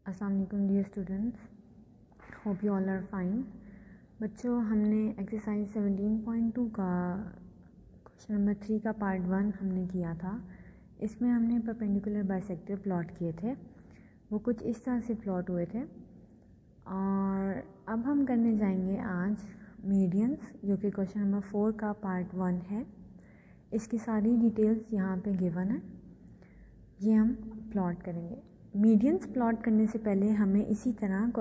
अस्सलाम वालेकुम dear students, hope you all are fine. बच्चों, हमने एक्सरसाइज 17.2 का क्वेश्चन नंबर 3 का पार्ट 1 हमने किया था। इसमें हमने परपेंडिकुलर बाइसेक्टर प्लॉट किए थे। वो कुछ इस तरह से प्लॉट हुए थे। और अब हम करने जाएंगे आज मीडियंस, जो कि क्वेश्चन नंबर 4 का पार्ट 1 है। इसकी सारी डिटेल्स यहाँ पे गिवन है, ये हम प्लॉट करेंगे। मीडियंस प्लॉट करने से पहले हमें इसी तरह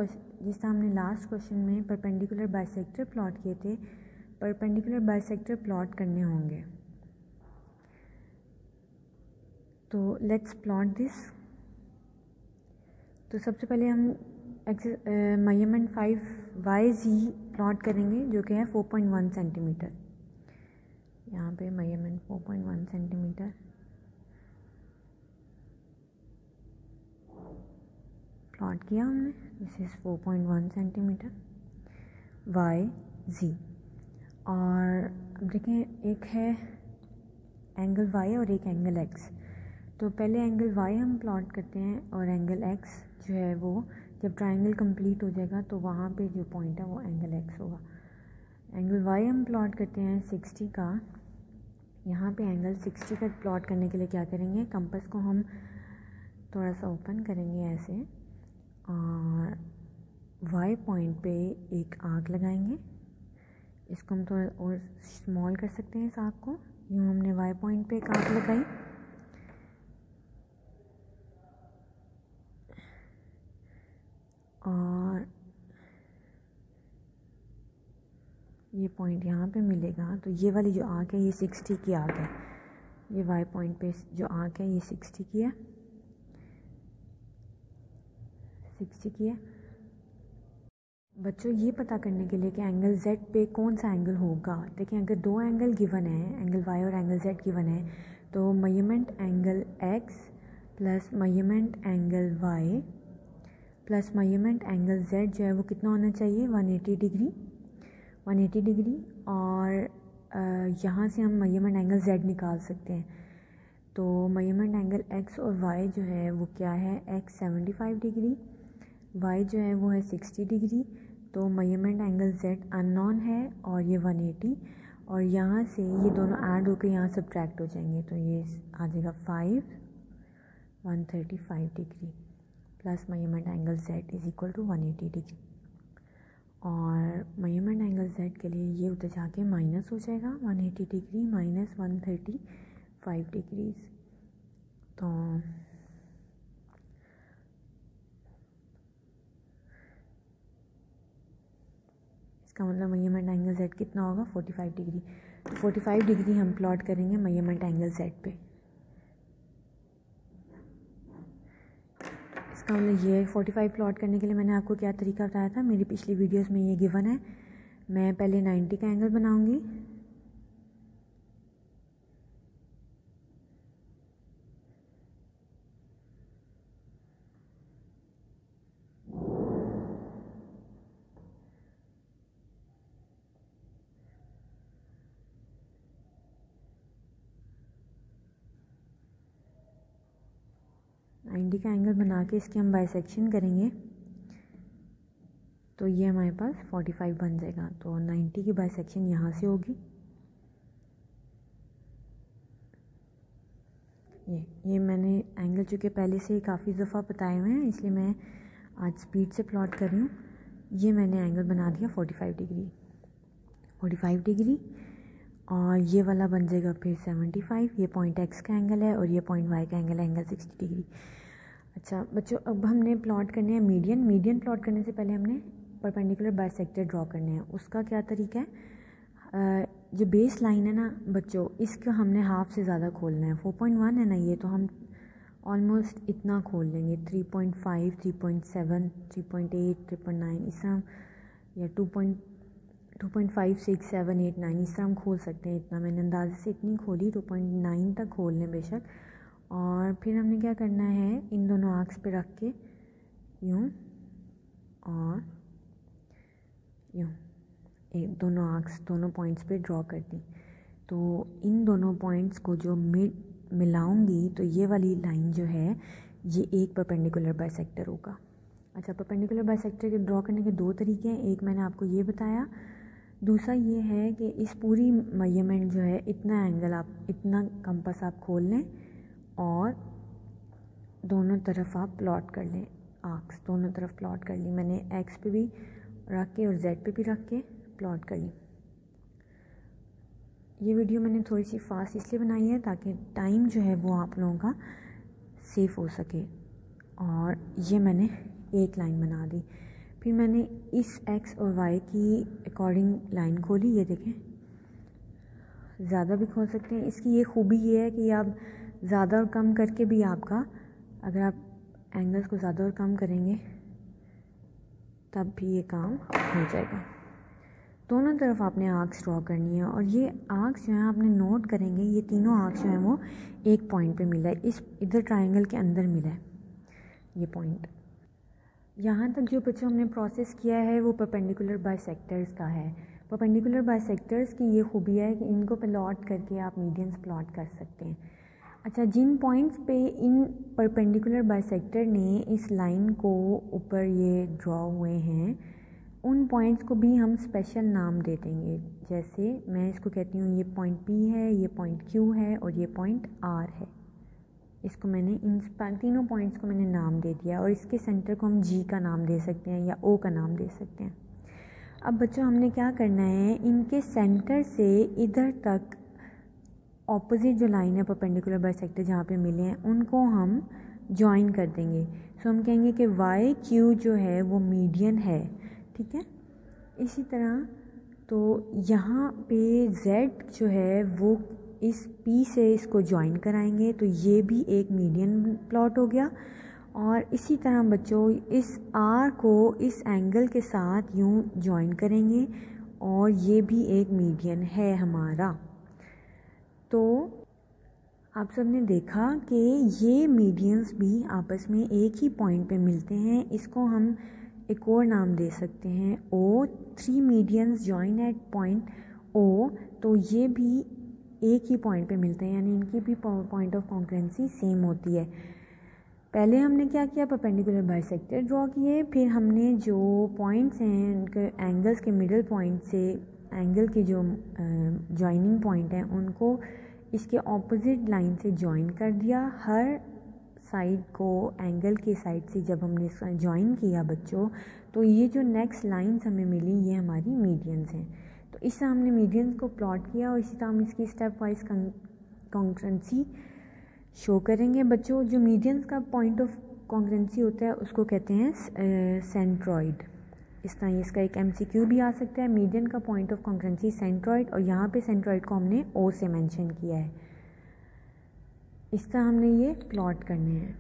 जिस तरह हमने लास्ट क्वेश्चन में परपेंडिकुलर बाइसेक्टर प्लॉट किए थे, परपेंडिकुलर बाइसेक्टर प्लॉट करने होंगे। तो लेट्स प्लॉट दिस। तो सबसे पहले हम मेजरमेंट 5YZ प्लॉट करेंगे, जो कि है 4.1 सेंटीमीटर। यहाँ पे मेजरमेंट 4.1 सेंटीमीटर प्लॉट किया हमने। This is 4.1 centimetre YZ। और अब देखें, एक है एंगल Y और एक एंगल X। तो पहले एंगल Y हम प्लॉट करते हैं, और एंगल X जो है वो जब ट्रायंगल कंप्लीट हो जाएगा तो वहाँ पे जो पॉइंट है वो एंगल X होगा। एंगल Y हम प्लॉट करते हैं 60 का। यहाँ पे एंगल 60 का प्लॉट करने के लिए क्या करेंगे, कंपास को हम थोड़ा सा ओपन करेंगे ऐसे, और Y पॉइंट पे एक आर्क लगाएंगे। इसको हम थोड़ा और स्मॉल कर सकते हैं इस आर्क को। यूँ हमने Y पॉइंट पे एक आर्क लगाई, और ये पॉइंट यहाँ पे मिलेगा। तो ये वाली जो आर्क है ये 60 की आर्क है। ये Y पॉइंट पे जो आर्क है ये 60 की है, 60 की है। बच्चों, ये पता करने के लिए कि एंगल Z पे कौन सा एंगल होगा, देखिए अगर दो एंगल गिवन है, एंगल Y और एंगल Z गिवन है, तो measurement angle X plus measurement angle Y plus measurement angle Z जो है वो कितना होना चाहिए, 180 डिग्री। 180 डिग्री। और यहाँ से हम मेजरमेंट एंगल Z निकाल सकते हैं। तो मेजरमेंट एंगल X और Y जो है वो क्या है, X 75 डिग्री, Y जो है वो है 60 डिग्री। तो मेजरमेंट एंगल Z अननोन है और ये 180, और यहाँ से ये दोनों ऐड होकर यहाँ सब्ट्रैक्ट हो जाएंगे। तो ये आ जाएगा 135 degree plus measurement angle Z is equal to 180 degree. और मेजरमेंट एंगल Z के लिए ये उधर जाके माइनस हो जाएगा, 180 डिग्री माइनस 135 डिग्रीज। तो इसका मतलब मेजरमेंट एंगल Z कितना होगा, 45 डिग्री। तो 45 डिग्री हम प्लॉट करेंगे मेजरमेंट एंगल Z पे। इसका मतलब ये 45 प्लॉट करने के लिए मैंने आपको क्या तरीका बताया था, मेरी पिछली वीडियोस में ये गिवन है। मैं पहले 90 का एंगल बनाऊंगी, का एंगल बना के इसके हम बाइसेक्शन करेंगे। तो ये हमारे पास 45 बन जाएगा। तो 90 की बाइसेक्शन यहाँ से होगी। ये मैंने एंगल चूँकि पहले से ही काफ़ी दफ़ा बताए हुए हैं, इसलिए मैं आज स्पीड से प्लॉट कर रही हूँ। ये मैंने एंगल बना दिया 45 डिग्री, 45 डिग्री। और ये वाला बन जाएगा फिर 75। ये पॉइंट X का एंगल है और ये पॉइंट Y का एंगल है, एंगल 60 डिग्री। अच्छा बच्चों, अब हमने प्लॉट करने हैं मीडियन। मीडियन प्लॉट करने से पहले हमने परपेंडिकुलर बाइसेक्टर ड्रॉ करने हैं। उसका क्या तरीका है, जो बेस लाइन है ना बच्चों, इसका हमने हाफ से ज़्यादा खोलना है। 4.1 है ना ये, तो हम ऑलमोस्ट इतना खोल लेंगे, 3.5, 3.7, 3.8, 3.9 इस तरह, या 2.5, 6, 7, 8, 9 इस तरह हम खोल सकते हैं। इतना मैंने अंदाजे से इतनी खोली, 2.9 तक खोल लें बेशक। और फिर हमने क्या करना है, इन दोनों आर्क्स पे रख के यूँ और यूँ एक दोनों आर्क्स दोनों पॉइंट्स पे ड्रॉ कर दी। तो इन दोनों पॉइंट्स को जो मिलाऊंगी, तो ये वाली लाइन जो है ये एक परपेंडिकुलर बाइसेक्टर होगा। अच्छा, परपेंडिकुलर बाइसेक्टर के ड्रॉ करने के दो तरीके हैं, एक मैंने आपको ये बताया, दूसरा ये है कि इस पूरी मेजरमेंट जो है इतना एंगल आप, इतना कंपास आप खोल लें और दोनों तरफ आप प्लॉट कर लें, आर्क्स दोनों तरफ प्लॉट कर ली मैंने, एक्स पे भी रख के और जेड पे भी रख के प्लॉट कर ली। ये वीडियो मैंने थोड़ी सी फास्ट इसलिए बनाई है ताकि टाइम जो है वो आप लोगों का सेफ हो सके। और ये मैंने एक लाइन बना दी, फिर मैंने इस एक्स और वाई की अकॉर्डिंग लाइन खोली, ये देखें, ज़्यादा भी खोल सकते हैं। इसकी ये खूबी ये है कि आप ज़्यादा और कम करके भी आपका, अगर आप एंगल्स को ज़्यादा और कम करेंगे तब भी ये काम हो जाएगा। दोनों तरफ आपने आर्क्स ड्रॉ करनी है और ये आर्क्स जो हैं आपने नोट करेंगे, ये तीनों आर्क्स जो हैं वो एक पॉइंट पे मिला है, इस इधर ट्रायंगल के अंदर मिला है ये पॉइंट। यहाँ तक जो बच्चों हमने प्रोसेस किया है वो परपेंडिकुलर बाइसेक्टर्स का है। परपेंडिकुलर बाइसेक्टर्स की ये खूबी है कि इनको प्लॉट करके आप मीडियंस प्लॉट कर सकते हैं। अच्छा, जिन पॉइंट्स पे इन परपेंडिकुलर बाइसेक्टर ने इस लाइन को ऊपर ये ड्रॉ हुए हैं, उन पॉइंट्स को भी हम स्पेशल नाम दे देंगे। जैसे मैं इसको कहती हूँ ये पॉइंट P है, ये पॉइंट Q है और ये पॉइंट R है। इसको मैंने इन तीनों पॉइंट्स को मैंने नाम दे दिया और इसके सेंटर को हम G का नाम दे सकते हैं या O का नाम दे सकते हैं। अब बच्चों हमने क्या करना है, इनके सेंटर से इधर तक ऑपोजिट जो लाइन है परपेंडिकुलर बाइसेक्टर जहाँ पे मिले हैं उनको हम ज्वाइन कर देंगे। सो हम कहेंगे कि YQ जो है वो मीडियन है, ठीक है। इसी तरह तो यहाँ पे Z जो है वो इस P से इसको ज्वाइन कराएंगे, तो ये भी एक मीडियन प्लॉट हो गया। और इसी तरह बच्चों इस R को इस एंगल के साथ यूँ ज्वाइन करेंगे और ये भी एक मीडियन है हमारा। तो आप सब ने देखा कि ये मीडियंस भी आपस में एक ही पॉइंट पे मिलते हैं। इसको हम एक और नाम दे सकते हैं O, 3 medians join at point O। तो ये भी एक ही पॉइंट पे मिलते हैं, यानी इनकी भी पॉइंट ऑफ कॉन्करेंसी सेम होती है। पहले हमने क्या किया, परपेंडिकुलर बाइसेक्टर ड्रॉ किए, फिर हमने जो पॉइंट्स हैं उनके एंगल्स के मिडिल पॉइंट से एंगल के जो जॉइनिंग पॉइंट हैं उनको इसके ऑपोजिट लाइन से जॉइन कर दिया। हर साइड को एंगल के साइड से जब हमने जॉइन किया बच्चों, तो ये जो नेक्स्ट लाइंस हमें मिली ये हमारी मीडियंस हैं। तो इससे हमने मीडियंस को प्लॉट किया और इसी तरह हम इसकी स्टेप वाइज कॉन्करेंसी शो करेंगे। बच्चों जो मीडियंस का पॉइंट ऑफ कॉन्करेंसी होता है उसको कहते हैं सेंट्रॉइड। इस तरह इसका एक MCQ भी आ सकता है, मीडियन का पॉइंट ऑफ कॉन्करेंसी सेंट्रॉइड, और यहाँ पे सेंट्रॉइड को हमने O से मेंशन किया है। इस तरह हमने ये प्लॉट करने हैं।